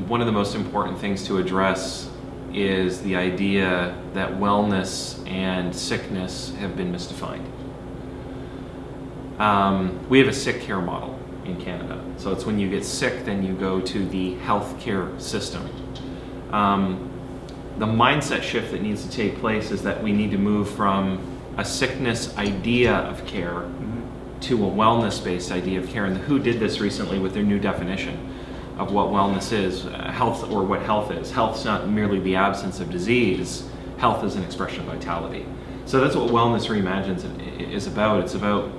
one of the most important things to address is the idea that wellness and sickness have been misdefined. We have a sick care model in Canada. So it's when you get sick, then you go to the healthcare system. The mindset shift that needs to take place is that we need to move from a sickness idea of care to a wellness-based idea of care. And the WHO did this recently with their new definition of what wellness is, health, or what health is. Health's not merely the absence of disease. Health is an expression of vitality. So that's what Wellness Reimagined is about. It's about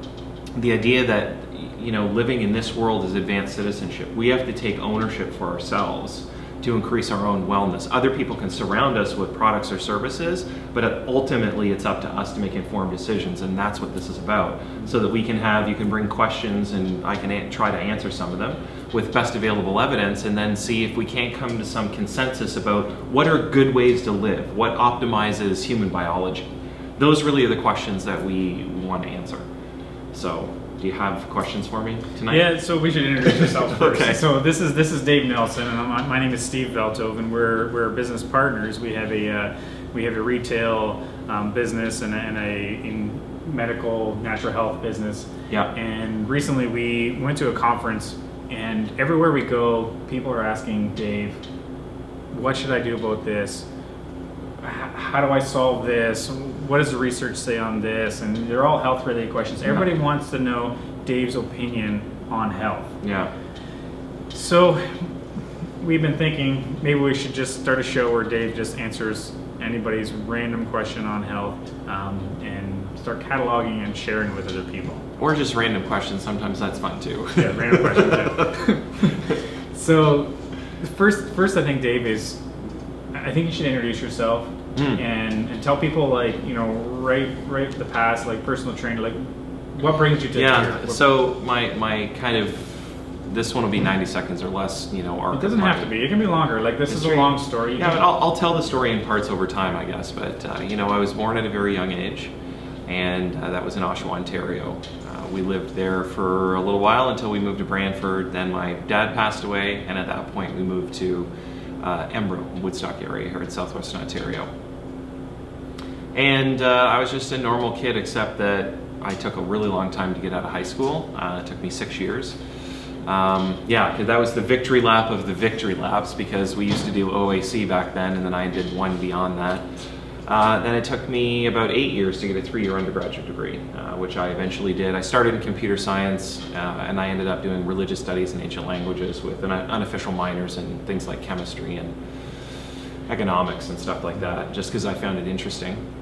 the idea that, you know, living in this world is advanced citizenship. We have to take ownership for ourselves to increase our own wellness. Other people can surround us with products or services, but ultimately it's up to us to make informed decisions, and that's what this is about. So that we can you can bring questions and I can try to answer some of them with best available evidence, and then see if we can't come to some consensus about what are good ways to live, what optimizes human biology. Those really are the questions that we want to answer. So, do you have questions for me tonight? Yeah, so we should introduce ourselves first. Okay. So this is Dave Nelson, and my name is Steve Veltove, and we're business partners. We have a retail business and a medical natural health business. Yeah. And recently we went to a conference, and everywhere we go, people are asking Dave, "What should I do about this? How do I solve this? What does the research say on this?" And they're all health-related questions. Everybody wants to know Dave's opinion on health. Yeah. So we've been thinking maybe we should just start a show where Dave just answers anybody's random question on health, and start cataloging and sharing with other people. Or just random questions. Sometimes that's fun too. Yeah, random questions. Yeah. So first, I think Dave I think you should introduce yourself. And tell people, like, you know, right the past, like personal trainer, like what brings you to here? So my kind of, this one will be 90 seconds or less, you know. It doesn't have to be. It can be longer. Like, this is a long story. Yeah, but I'll tell the story in parts over time, I guess. But you know, I was born at a very young age, and that was in Oshawa, Ontario. We lived there for a little while until we moved to Brantford. Then my dad passed away, and at that point we moved to Embro, Woodstock area here in southwestern Ontario. And I was just a normal kid, except that I took a really long time to get out of high school. It took me 6 years. That was the victory lap of the victory laps, because we used to do OAC back then, and then I did one beyond that. Then it took me about 8 years to get a 3-year undergraduate degree, which I eventually did. I started in computer science, and I ended up doing religious studies and ancient languages with unofficial minors in things like chemistry and economics and stuff like that, just because I found it interesting.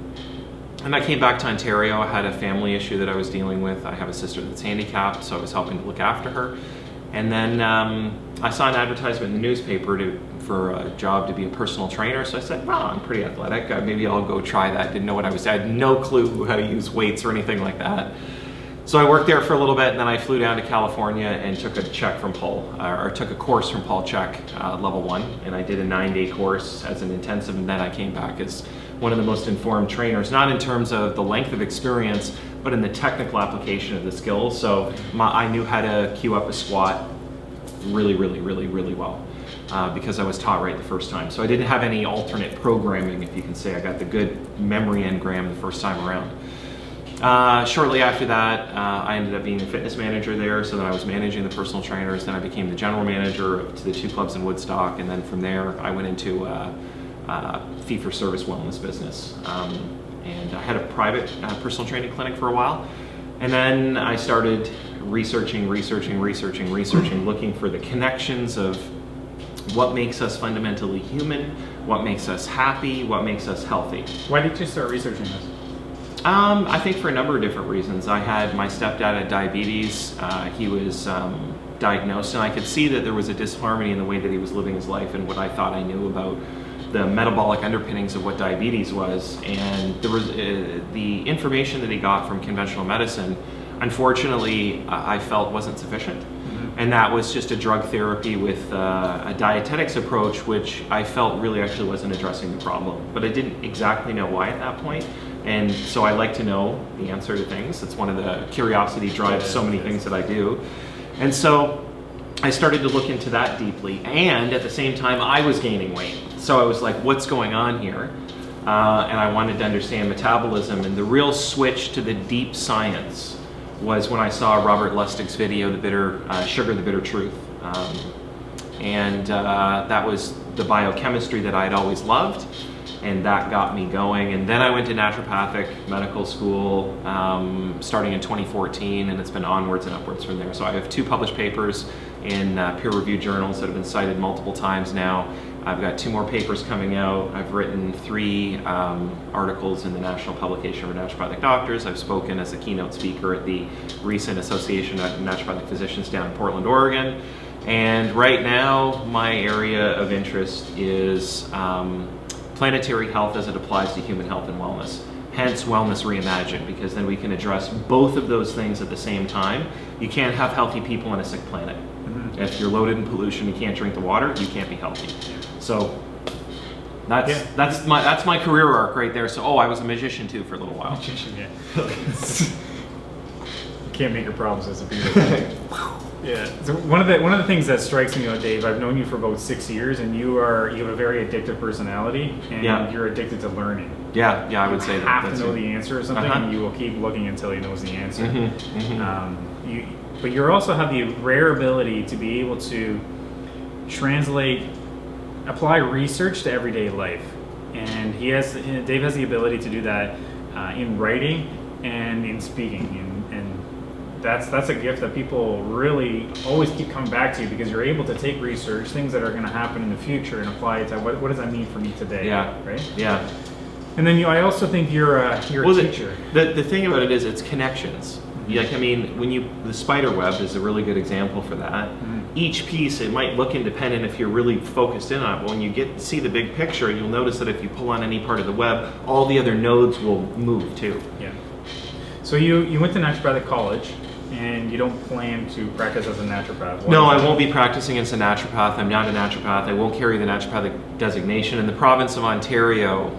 And I came back to Ontario. I had a family issue that I was dealing with. I have a sister that's handicapped, so I was helping to look after her. And then I saw an advertisement in the newspaper for a job to be a personal trainer. So I said, well, I'm pretty athletic. Maybe I'll go try that. Didn't know what I had no clue how to use weights or anything like that. So I worked there for a little bit, and then I flew down to California and took a took a course from Paul Check, level 1. And I did a 9-day course as an intensive, and then I came back as one of the most informed trainers, not in terms of the length of experience, but in the technical application of the skills. So I knew how to cue up a squat really, really, really, really well, because I was taught right the first time. So I didn't have any alternate programming, if you can say. I got the good memory engram the first time around. Shortly after that, I ended up being a fitness manager there, so then I was managing the personal trainers. Then I became the general manager to the 2 clubs in Woodstock, and then from there I went into fee-for-service wellness business. And I had a private personal training clinic for a while. And then I started researching, looking for the connections of what makes us fundamentally human, what makes us happy, what makes us healthy. Why did you start researching this? I think for a number of different reasons. I had my stepdad had diabetes. He was diagnosed, and I could see that there was a disharmony in the way that he was living his life and what I thought I knew about the metabolic underpinnings of what diabetes was. And there was the information that he got from conventional medicine, unfortunately, I felt wasn't sufficient. And that was just a drug therapy with a dietetics approach, which I felt really actually wasn't addressing the problem. But I didn't exactly know why at that point. And so I like to know the answer to things. It's one of the curiosity drives so many things that I do. And so I started to look into that deeply, and at the same time, I was gaining weight. So I was like, what's going on here? And I wanted to understand metabolism, and the real switch to the deep science was when I saw Robert Lustig's video, Sugar, the Bitter Truth. That was the biochemistry that I'd always loved, and that got me going. And then I went to naturopathic medical school starting in 2014, and it's been onwards and upwards from there. So I have 2 published papers in peer-reviewed journals that have been cited multiple times now. I've got 2 more papers coming out. I've written 3 articles in the National Publication for Naturopathic Doctors. I've spoken as a keynote speaker at the recent Association of Naturopathic Physicians down in Portland, Oregon. And right now, my area of interest is planetary health as it applies to human health and wellness. Hence, Wellness Reimagined, because then we can address both of those things at the same time. You can't have healthy people on a sick planet. If you're loaded in pollution, you can't drink the water, you can't be healthy. So that's my career arc right there. So I was a magician too for a little while. Magician, yeah. You can't make your problems disappear. Yeah. So one of the things that strikes me, Dave, I've known you for about 6 years, and you have a very addictive personality, and you're addicted to learning. Yeah, I would say that. You have to know the answer or something, and you will keep looking until he knows the answer. But you also have the rare ability to be able to apply research to everyday life, and Dave has the ability to do that in writing and in speaking, and that's a gift that people really always keep coming back to you, because you're able to take research, things that are going to happen in the future, and apply it to what does that mean for me today? Yeah. Right. Yeah. And then I also think you're a teacher. The thing about it is it's connections. Like, I mean, the spider web is a really good example for that. Each piece, it might look independent if you're really focused in on it, but when you see the big picture, you'll notice that if you pull on any part of the web, all the other nodes will move too. Yeah. So you went to naturopathic college, and you don't plan to practice as a naturopath? No, I won't be practicing as a naturopath. I'm not a naturopath. I won't carry the naturopathic designation. In the province of Ontario,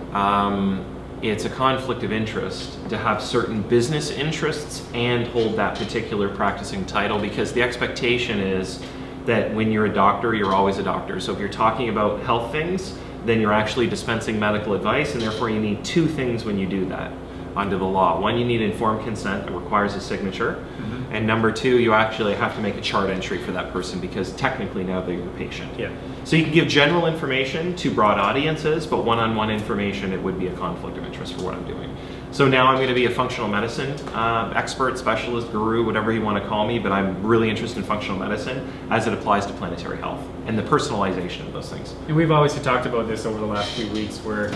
it's a conflict of interest to have certain business interests and hold that particular practicing title, because the expectation is that when you're a doctor, you're always a doctor. So if you're talking about health things, then you're actually dispensing medical advice, and therefore you need 2 things when you do that under the law. One, you need informed consent that requires a signature. And number 2, you actually have to make a chart entry for that person, because technically now they're your patient. Yeah. So you can give general information to broad audiences, but one-on-one information, it would be a conflict of interest for what I'm doing. So now I'm going to be a functional medicine expert, specialist, guru, whatever you want to call me, but I'm really interested in functional medicine as it applies to planetary health and the personalization of those things. And we've obviously talked about this over the last few weeks, where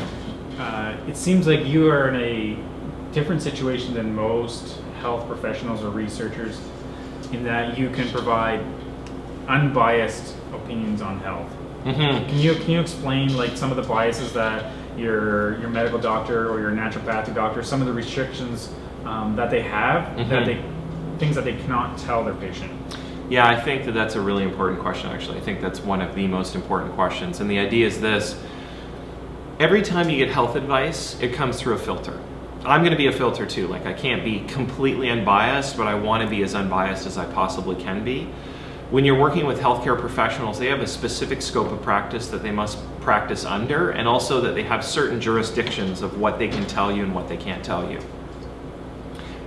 it seems like you are in a different situation than most health professionals or researchers, in that you can provide unbiased opinions on health. Can you explain like some of the biases that your medical doctor or your naturopathic doctor, some of the restrictions that they have, things that they cannot tell their patient? Yeah, I think that's a really important question, actually. I think that's one of the most important questions. And the idea is this: every time you get health advice, it comes through a filter. I'm going to be a filter too. Like, I can't be completely unbiased, but I want to be as unbiased as I possibly can be. When you're working with healthcare professionals, they have a specific scope of practice that they must practice under, and also that they have certain jurisdictions of what they can tell you and what they can't tell you.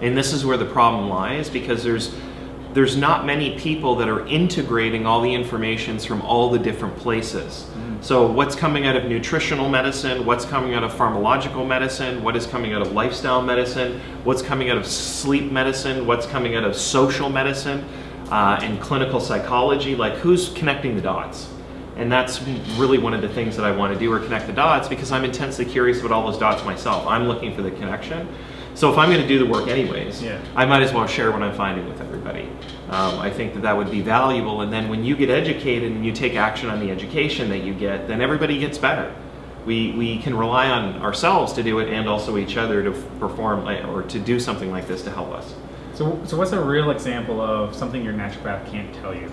And this is where the problem lies, because there's not many people that are integrating all the information from all the different places. So what's coming out of nutritional medicine, what's coming out of pharmacological medicine, what is coming out of lifestyle medicine, what's coming out of sleep medicine, what's coming out of social medicine, and clinical psychology, like who's connecting the dots? And that's really one of the things that I want to do, or connect the dots, because I'm intensely curious about all those dots myself. I'm looking for the connection. So if I'm going to do the work anyways, I might as well share what I'm finding with everybody. I think that would be valuable, and then when you get educated and you take action on the education that you get, then everybody gets better. We can rely on ourselves to do it, and also each other to perform or to do something like this to help us. So what's a real example of something your naturopath can't tell you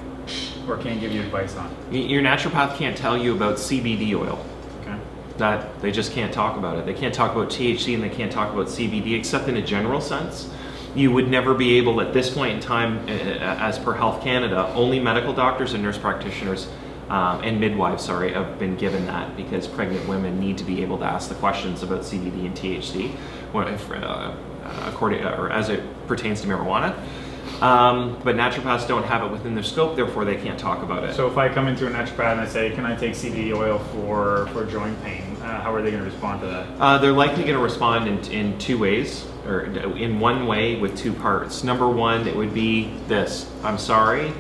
or can't give you advice on? Your naturopath can't tell you about CBD oil. Okay. That they just can't talk about it. They can't talk about THC, and they can't talk about CBD, except in a general sense. You would never be able, at this point in time, as per Health Canada, only medical doctors and nurse practitioners and midwives, have been given that, because pregnant women need to be able to ask the questions about CBD and THC, according or as it pertains to marijuana. But naturopaths don't have it within their scope, therefore they can't talk about it. So if I come into a naturopath and I say, can I take CBD oil for joint pain, how are they going to respond to that? They're likely going to respond in two ways, or in one way with two parts. Number one, it would be this: I'm sorry,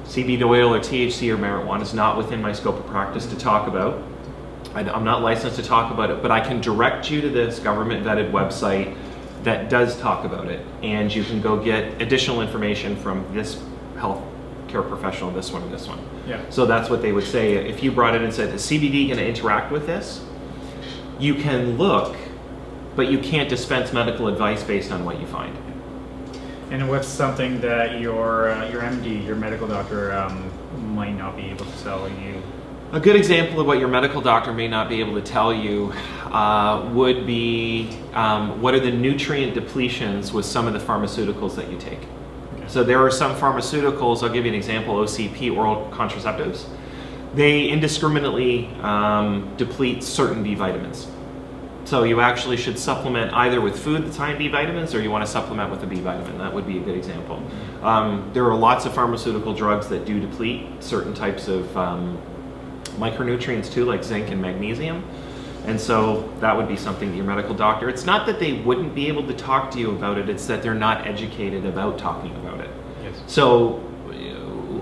CBD oil or THC or marijuana is not within my scope of practice to talk about. I'm not licensed to talk about it, but I can direct you to this government vetted website that does talk about it, and you can go get additional information from this health care professional, this one and this one. Yeah. So that's what they would say. If you brought it and said, is CBD going to interact with this? You can look, but you can't dispense medical advice based on what you find. And what's something that your MD, your medical doctor, might not be able to tell you? A good example of what your medical doctor may not be able to tell you would be what are the nutrient depletions with some of the pharmaceuticals that you take. Okay. So there are some pharmaceuticals, I'll give you an example, OCP, oral contraceptives. They indiscriminately deplete certain B vitamins. So you actually should supplement either with food that's high in B vitamins, or you want to supplement with a B vitamin. That would be a good example. There are lots of pharmaceutical drugs that do deplete certain types of micronutrients too, like zinc and magnesium. And so that would be something that your medical doctor, it's not that they wouldn't be able to talk to you about it, it's that they're not educated about talking about it. Yes. So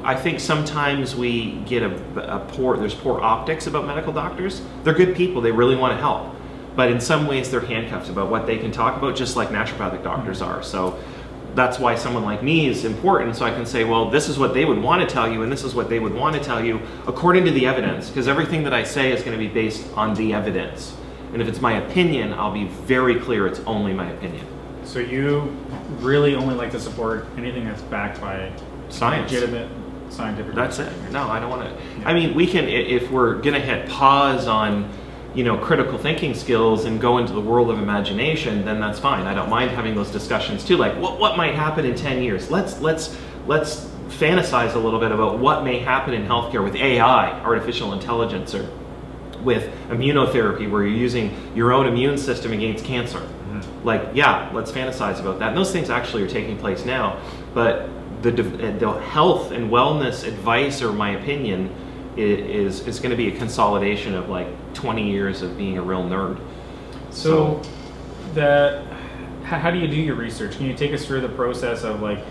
I think sometimes we get there's poor optics about medical doctors. They're good people, they really want to help. But in some ways they're handcuffed about what they can talk about, just like naturopathic doctors are. So that's why someone like me is important, so I can say, well, this is what they would want to tell you, and this is what they would want to tell you according to the evidence, because everything that I say is going to be based on the evidence. And if it's my opinion, I'll be very clear it's only my opinion. So you really only like to support anything that's backed by science, legitimate scientific research. That's it. No, I don't want to. Yeah. I mean, we can, if we're going to hit pause on critical thinking skills and go into the world of imagination, then that's fine. I don't mind having those discussions too. Like, what might happen in 10 years? Let's fantasize a little bit about what may happen in healthcare with AI, artificial intelligence, or with immunotherapy, where you're using your own immune system against cancer. Mm-hmm. Like, yeah, let's fantasize about that. And those things actually are taking place now. But the health and wellness advice, or my opinion, is going to be a consolidation of like 20 years of being a real nerd. So how do you do your research? Can you take us through the process of like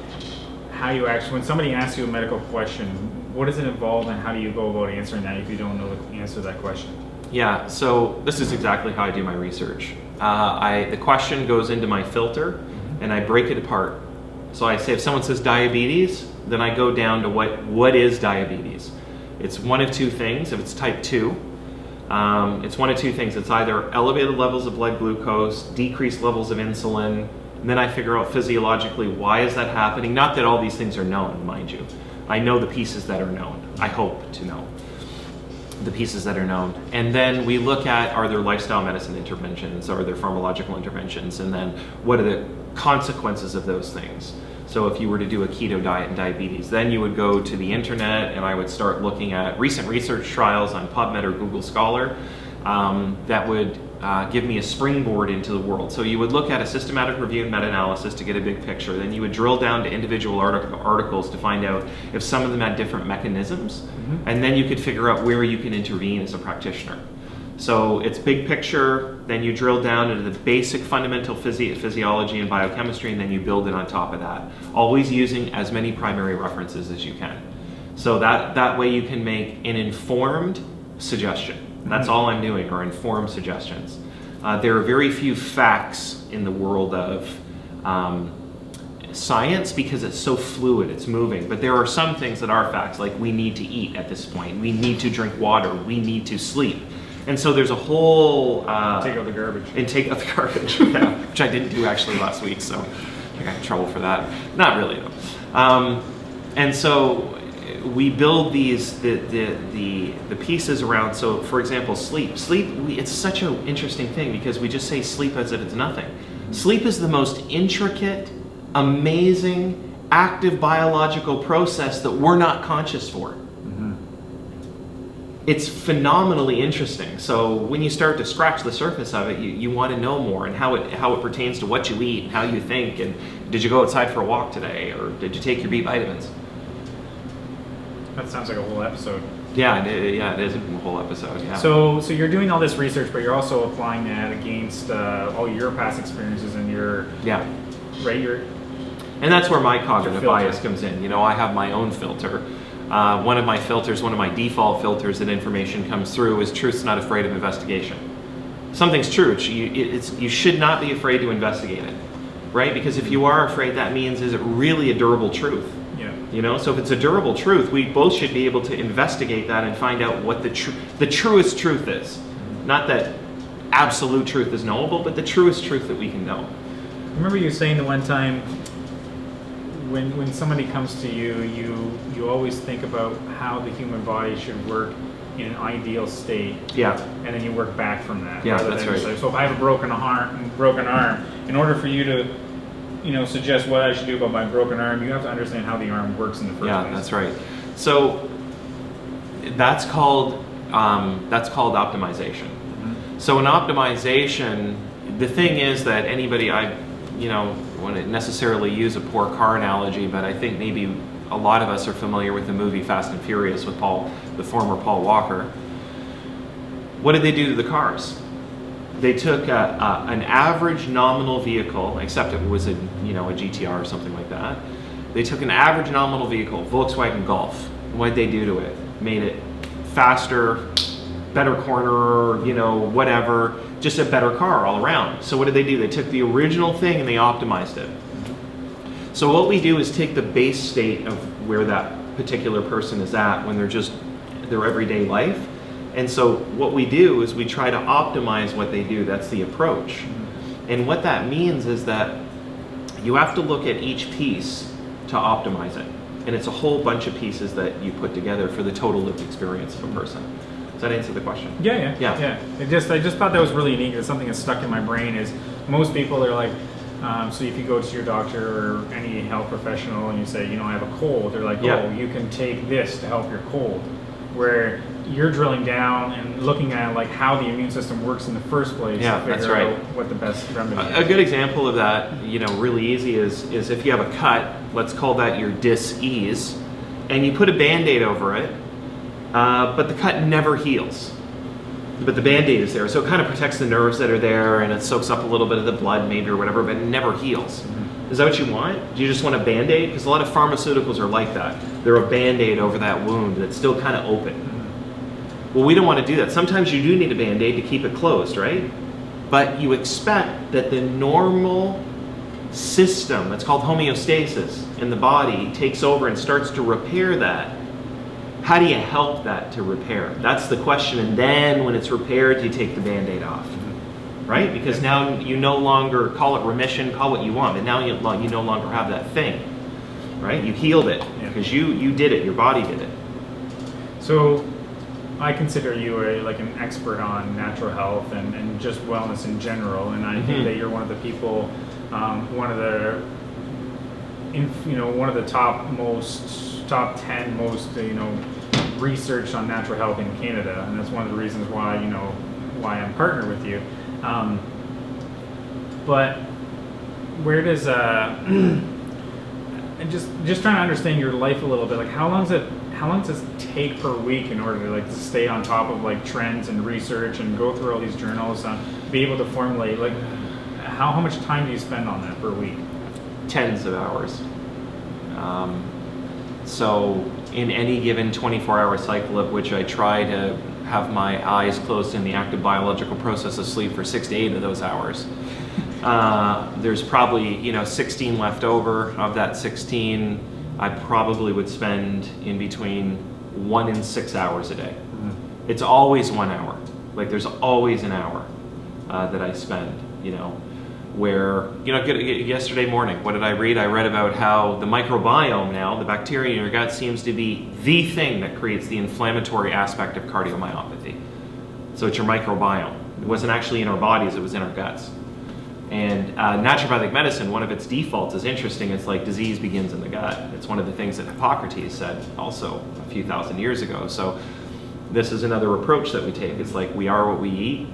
how you actually, when somebody asks you a medical question, what does it involve, and how do you go about answering that if you don't know the answer to that question? Yeah, so this is exactly how I do my research. The question goes into my filter, and I break it apart. So I say, if someone says diabetes, then I go down to what is diabetes. It's one of two things. If it's type 2, it's one of two things. It's either elevated levels of blood glucose, decreased levels of insulin, and then I figure out physiologically why is that happening. Not that all these things are known, mind you. I know the pieces that are known. I hope to know the pieces that are known. And then we look at, are there lifestyle medicine interventions, are there pharmacological interventions, and then what are the consequences of those things. So if you were to do a keto diet and diabetes, then you would go to the internet, and I would start looking at recent research trials on PubMed or Google Scholar that would give me a springboard into the world. So you would look at a systematic review and meta-analysis to get a big picture. Then you would drill down to individual articles to find out if some of them had different mechanisms, and then you could figure out where you can intervene as a practitioner. So it's big picture, then you drill down into the basic fundamental physiology and biochemistry, and then you build it on top of that, always using as many primary references as you can. So that way you can make an informed suggestion. That's all I'm doing, are informed suggestions. There are very few facts in the world of science because it's so fluid, it's moving. But there are some things that are facts, like we need to eat at this point, we need to drink water, we need to sleep. And so there's a whole... take out the garbage. And take out the garbage, yeah, which I didn't do actually last week, so I got in trouble for that. Not really, though. And so we build the pieces around, so for example, sleep. It's such an interesting thing because we just say sleep as if it's nothing. Sleep is the most intricate amazing, active biological process that we're not conscious for. It's phenomenally interesting. So when you start to scratch the surface of it, you want to know more, and how it pertains to what you eat and how you think, and did you go outside for a walk today, or did you take your B vitamins? That sounds like a whole episode. Yeah, it is a whole episode. Yeah. So you're doing all this research, but you're also applying that against all your past experiences and your right. And that's where my cognitive filter. bias comes in. You know, I have my own filter. One of my filters, one of my default filters that information comes through is truth's not afraid of investigation. Something's true. You should not be afraid to investigate it, right? Because if you are afraid, that means, is it really a durable truth? Yeah. You know, so if it's a durable truth, we both should be able to investigate that and find out what the truest truth is. Not that absolute truth is knowable, but the truest truth that we can know. I remember you saying the one time, when somebody comes to you, you always think about how the human body should work in an ideal state. Yeah. And then you work back from that. Yeah, that's right. So if I have a broken arm, in order for you to, suggest what I should do about my broken arm, you have to understand how the arm works in the first place. Yeah, that's right. So that's called optimization. Mm-hmm. So in optimization, the thing is that anybody, wouldn't necessarily use a poor car analogy, but I think maybe a lot of us are familiar with the movie Fast and Furious with the former Paul Walker. What did they do to the cars? They took an average nominal vehicle, except it was a GTR or something like that. They took an average nominal vehicle, Volkswagen Golf. What did they do to it? Made it faster, better corner, whatever, just a better car all around. So what did they do? They took the original thing and they optimized it. So what we do is take the base state of where that particular person is at when they're just their everyday life. And so what we do is we try to optimize what they do. That's the approach. And what that means is that you have to look at each piece to optimize it. And it's a whole bunch of pieces that you put together for the total lived experience of a person. Does that answer the question? Yeah. I just thought that was really unique. It's something that's stuck in my brain is most people are like, so if you go to your doctor or any health professional and you say, I have a cold, they're like, oh, you can take this to help your cold. Where you're drilling down and looking at like how the immune system works in the first place to figure out what the best remedy is. A good example of that, really easy is if you have a cut, let's call that your dis-ease, and you put a Band-Aid over it, but the cut never heals. But the Band-Aid is there, so it kind of protects the nerves that are there, and it soaks up a little bit of the blood maybe or whatever, but it never heals. Mm-hmm. Is that what you want? Do you just want a Band-Aid? Because a lot of pharmaceuticals are like that. They're a Band-Aid over that wound that's still kind of open. Mm-hmm. Well, we don't want to do that. Sometimes you do need a Band-Aid to keep it closed, right? But you expect that the normal system, that's called homeostasis, in the body takes over and starts to repair that. How do you help that to repair? That's the question. And then when it's repaired, you take the Band-Aid off, right? Because now you no longer, call it remission, call what you want, but now you no longer have that thing, right? You healed it because you did it, your body did it. So I consider you an expert on natural health and just wellness in general, and I think that you're one of the people, one of the top 10 most research on natural health in Canada, and that's one of the reasons why I'm partnered with you. But where does just trying to understand your life a little bit, like how long does it take per week in order to stay on top of trends and research and go through all these journals and be able to formulate how much time do you spend on that per week? Tens of hours. So in any given 24-hour cycle, of which I try to have my eyes closed in the active biological process of sleep for 6 to 8 of those hours, there's probably 16 left over. Of that 16, I probably would spend in between 1 and 6 hours a day. Mm-hmm. It's always 1 hour. There's always an hour that I spend, where, yesterday morning, what did I read? I read about how the microbiome now, the bacteria in your gut, seems to be the thing that creates the inflammatory aspect of cardiomyopathy. So it's your microbiome. It wasn't actually in our bodies, it was in our guts. And naturopathic medicine, one of its defaults is interesting. It's like disease begins in the gut. It's one of the things that Hippocrates said also a few thousand years ago. So this is another approach that we take. It's like we are what we eat.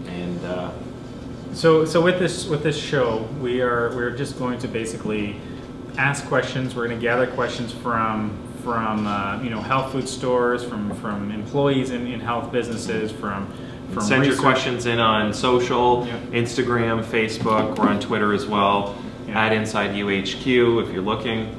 And so with this show, we're just going to basically ask questions. We're going to gather questions from health food stores, from employees in health businesses, from send your research. questions in on social, Yeah. Instagram, Facebook. We're on Twitter as well. Yeah. At Inside UHQ if you're looking.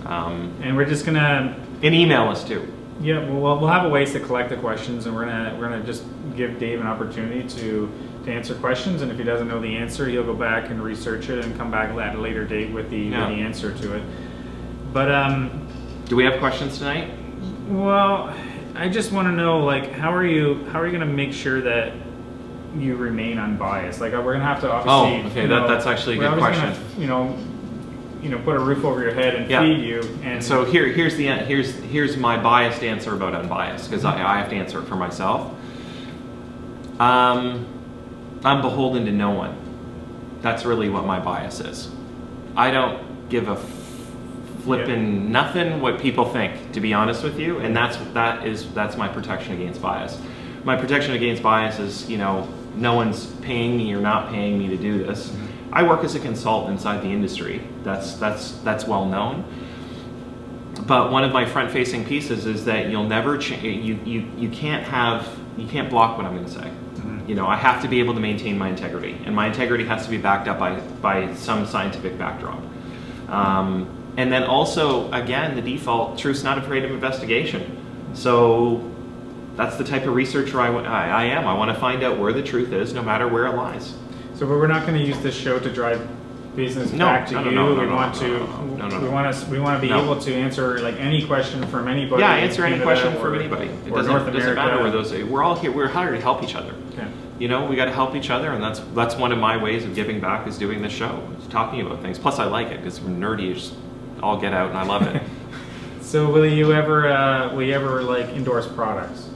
And we're just gonna And email us too. Yeah, well, we'll have a ways to collect the questions, and we're gonna just give Dave an opportunity to answer questions. And if he doesn't know the answer, he'll go back and research it and come back at a later date with the answer to it. But Do we have questions tonight? well, I just want to know, like, how are you gonna make sure that you remain unbiased? Like, we're gonna have to obviously. Oh, okay, that's actually a good question. Gonna, put a roof over your head and feed you. And so here's my biased answer about unbiased, because I have to answer it for myself. I'm beholden to no one. That's really what my bias is. I don't give a flippin' nothing what people think, to be honest with you, and that's my protection against bias. My protection against bias is, no one's paying me or not paying me to do this. Mm-hmm. I work as a consultant inside the industry. That's well known. But one of my front-facing pieces is that you'll never you can't block what I'm going to say. Mm-hmm. I have to be able to maintain my integrity, and my integrity has to be backed up by some scientific backdrop. And then also, again, the default, truth's not afraid of investigation. So that's the type of researcher I am. I want to find out where the truth is, no matter where it lies. So, but we're not going to use this show to drive business back to you. We want to be able to answer like any question from anybody. Yeah, answer any question from anybody. It doesn't matter where those are. We're all here. We're hired to help each other. Okay. We got to help each other, and that's one of my ways of giving back is doing this show, is talking about things. Plus, I like it because we're nerdy as all get out, and I love it. So, will you ever like endorse products?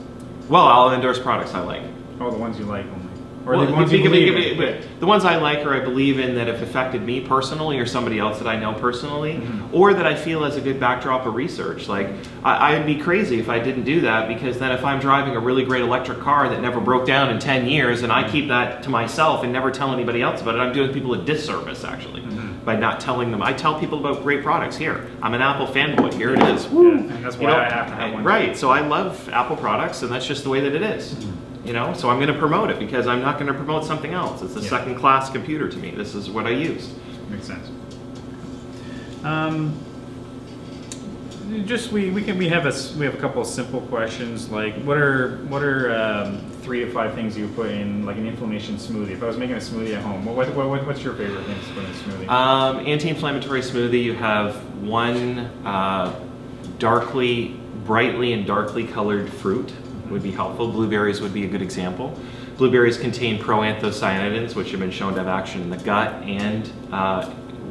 Well, I'll endorse products I like. Oh, the ones you like only. Or the ones you believe in. The ones I like or I believe in that have affected me personally or somebody else that I know personally, mm-hmm. or that I feel as a good backdrop of research. Like, I'd be crazy if I didn't do that, because then if I'm driving a really great electric car that never broke down in 10 years and I keep that to myself and never tell anybody else about it, I'm doing people a disservice, actually, mm-hmm. by not telling them. I tell people about great products. Here, I'm an Apple fanboy. Here it is. Yeah, and that's why I have to have one. Right, so I love Apple products, and that's just the way that it is. Mm-hmm. So I'm going to promote it because I'm not going to promote something else. It's a second-class computer to me. This is what I use. Makes sense. We have a couple of simple questions, like what are 3 to 5 things you put in like an inflammation smoothie? If I was making a smoothie at home, what's your favorite thing to put in a smoothie? Anti-inflammatory smoothie. You have one brightly and darkly colored fruit. Would be helpful. Blueberries would be a good example. Blueberries contain proanthocyanidins, which have been shown to have action in the gut, and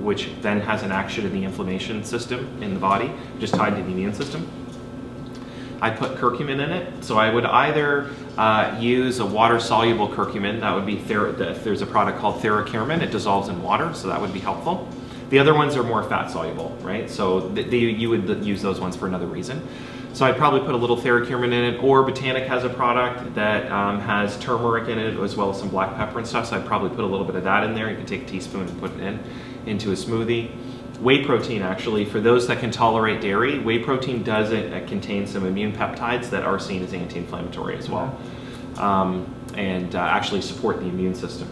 which then has an action in the inflammation system in the body, just tied to the immune system. I put curcumin in it, so I would either use a water-soluble curcumin. That would be there's a product called Theracurmin. It dissolves in water, so that would be helpful. The other ones are more fat-soluble, right? So you would use those ones for another reason. So I'd probably put a little Theracurmin in it, or Botanic has a product that has turmeric in it, as well as some black pepper and stuff, so I'd probably put a little bit of that in there. You can take a teaspoon and put it into a smoothie. Whey protein, actually, for those that can tolerate dairy, whey protein does contain some immune peptides that are seen as anti-inflammatory as well, and actually support the immune system.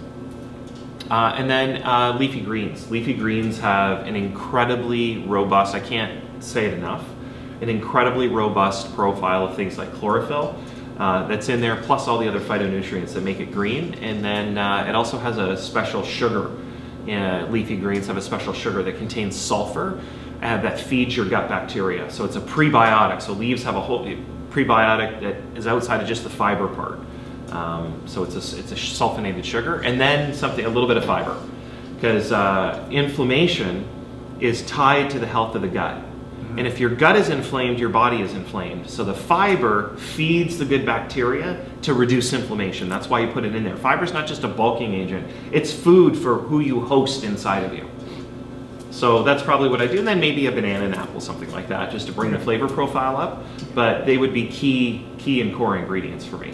And then leafy greens. Leafy greens have an incredibly robust, I can't say it enough, an incredibly robust profile of things like chlorophyll that's in there, plus all the other phytonutrients that make it green. And then it also has a special sugar. Leafy greens have a special sugar that contains sulfur that feeds your gut bacteria. So it's a prebiotic. So leaves have a whole prebiotic that is outside of just the fiber part. So it's a sulfonated sugar, and then a little bit of fiber, because inflammation is tied to the health of the gut. And if your gut is inflamed, your body is inflamed. So the fiber feeds the good bacteria to reduce inflammation. That's why you put it in there. Fiber is not just a bulking agent. It's food for who you host inside of you. So that's probably what I do. And then maybe a banana and apple, something like that, just to bring the flavor profile up. But they would be key and core ingredients for me.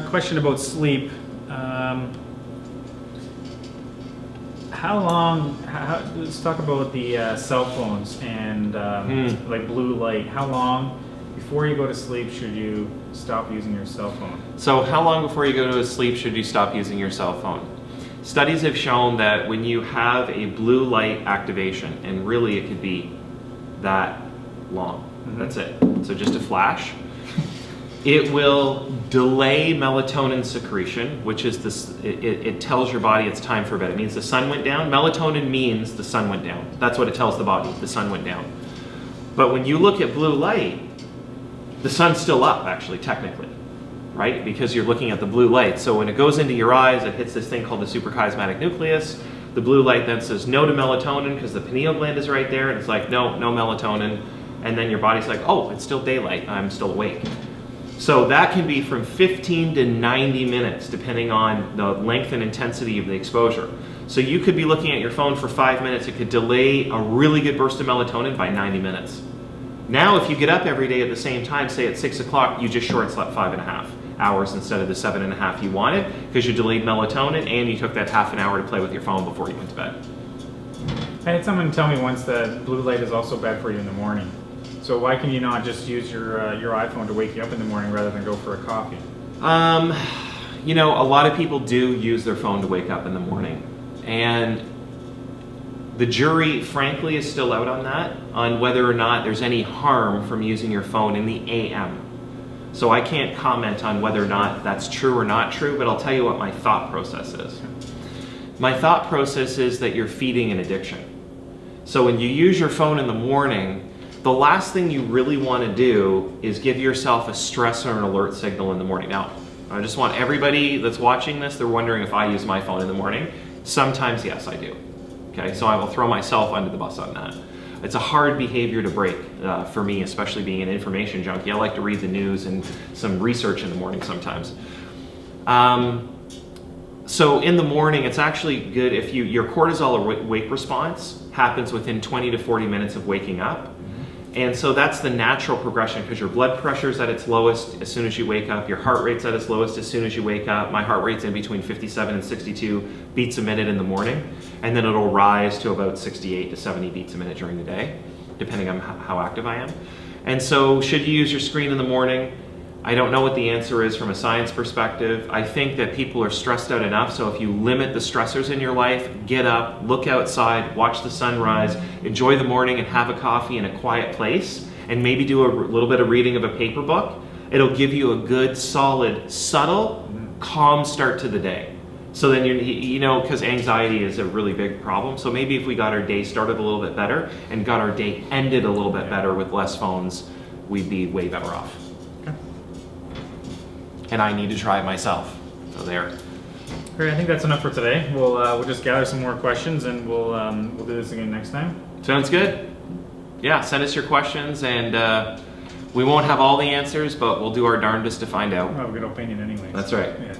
Question about sleep. Let's talk about the cell phones and like blue light. How long before you go to sleep should you stop using your cell phone? So how long before you go to sleep should you stop using your cell phone? Studies have shown that when you have a blue light activation, and really it could be that long, that's it, so just a flash, it will delay melatonin secretion, which is this, it tells your body it's time for bed. It means the sun went down. Melatonin means the sun went down. That's what it tells the body, the sun went down. But when you look at blue light, the sun's still up actually, technically, right? Because you're looking at the blue light. So when it goes into your eyes, it hits this thing called the suprachiasmatic nucleus. The blue light then says no to melatonin because the pineal gland is right there, and it's like, no melatonin. And then your body's like, oh, it's still daylight, I'm still awake. So that can be from 15 to 90 minutes, depending on the length and intensity of the exposure. So you could be looking at your phone for 5 minutes. It could delay a really good burst of melatonin by 90 minutes. Now, if you get up every day at the same time, say at 6 o'clock, you just short slept 5.5 hours instead of the 7.5 you wanted, because you delayed melatonin and you took that half an hour to play with your phone before you went to bed. I had someone tell me once that blue light is also bad for you in the morning. So why can you not just use your iPhone to wake you up in the morning rather than go for a coffee? You know, a lot of people do use their phone to wake up in the morning. And the jury, frankly, is still out on that, on whether or not there's any harm from using your phone in the AM. So I can't comment on whether or not that's true or not true, but I'll tell you what my thought process is. My thought process is that you're feeding an addiction. So when you use your phone in the morning, the last thing you really want to do is give yourself a stress or an alert signal in the morning. Now, I just want everybody that's watching this, they're wondering if I use my phone in the morning. Sometimes, yes, I do. Okay, so I will throw myself under the bus on that. It's a hard behavior to break for me, especially being an information junkie. I like to read the news and some research in the morning sometimes. So in the morning, it's actually good if your cortisol wake response happens within 20 to 40 minutes of waking up. And so that's the natural progression, because your blood pressure is at its lowest as soon as you wake up. Your heart rate's at its lowest as soon as you wake up. My heart rate's in between 57 and 62 beats a minute in the morning. And then it'll rise to about 68 to 70 beats a minute during the day, depending on how active I am. And so should you use your screen in the morning? I don't know what the answer is from a science perspective. I think that people are stressed out enough, so if you limit the stressors in your life, get up, look outside, watch the sunrise, enjoy the morning and have a coffee in a quiet place, and maybe do a little bit of reading of a paper book, it'll give you a good, solid, subtle, calm start to the day. So then you know, because anxiety is a really big problem, so maybe if we got our day started a little bit better and got our day ended a little bit better with less phones, we'd be way better off. And I need to try it myself. So there. Great, I think that's enough for today. We'll just gather some more questions and we'll do this again next time. Sounds good. Yeah, send us your questions, and we won't have all the answers, but we'll do our darndest to find out. We'll have a good opinion anyway. That's right. Yeah.